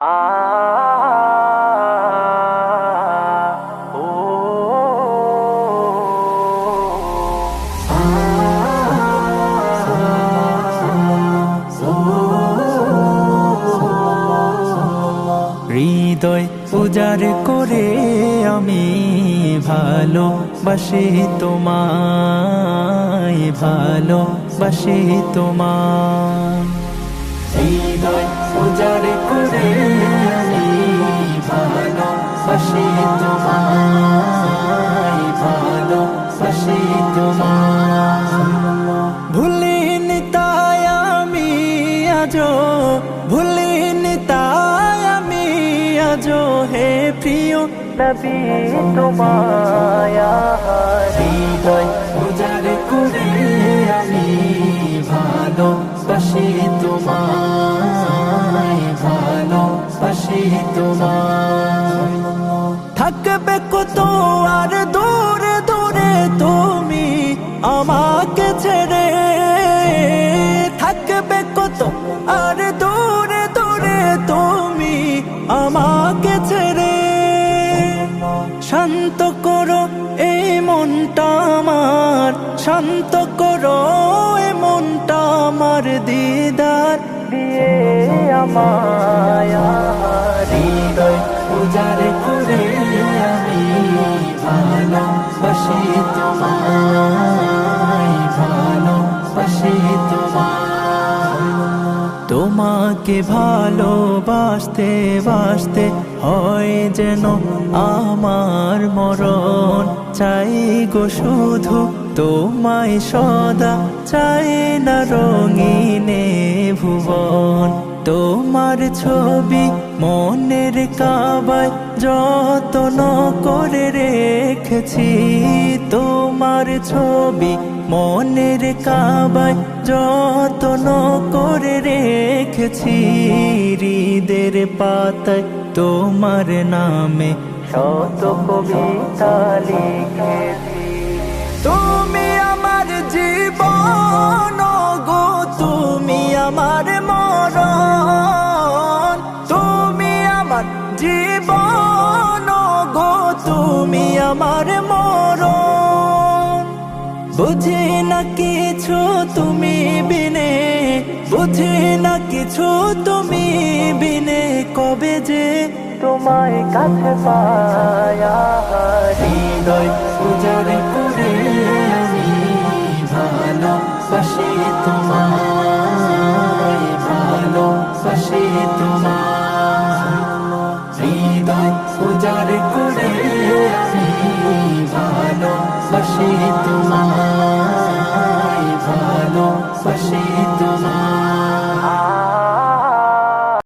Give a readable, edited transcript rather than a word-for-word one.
আ ও হৃদয় উজাড় করে আমি ভালোবাসি তোমায়, ভালোবাসি তোমায়। হৃদয় উজাড় করে আমি ভালোবাসি তোমায়, ভালোবাসি তোমায়। ভুলিনি তাই আমি আজো, ভুলিনি তাই আমি আজো হে প্রিয় নবী তোমায়। হৃদয় উজাড় করে আমি ভালোবাসি তোমায়, ভালোবাসি তোমায়। থাকবে কত আর দূরে দূরে তুমি আমাকে ছেড়ে, থাকবে কত আর দূরে দূরে তুমি আমাকে ছেড়ে। শান্ত করো এই মনটা আমার, শান্ত করো এই মনটা আমার, দিদার দিয়ে আমায়। হৃদয় উজাড় করে আমি ভালোবাসি তোমায়, ভালোবাসি তোমায়। তোমাকে ভালোবাসতে বাসতে হয় যেন আমার মরণ, চাই গো শুধু তোমায় সদা, চাই না রঙিনে ভুবন। তোমার ছবি মনের কাবায় যত্ন করে রেখেছি, তোমার ছবি মনের কাবায় যত্ন করে রেখেছি। হৃদের পাতায় তোমার নামে শত কবিতা লিখেছি। তুমি আমার জীবন গো, তুমি আমার মরণ, তুমি আমার জীবন গো, তুমি আমার মরণ। বুঝি না কিছু তুমি বিনে, বুঝি না কিছু তুমি বিনে, কবে যে তোমায় কাছে পায়া। হৃদয় উজাড় করে আমি ভালোবাসি তোমায়, ভালোবাসি তোমায়। হৃদয় উজাড় করে আমি ভালোবাসি তোমায়, ভালোবাসি তোমায়।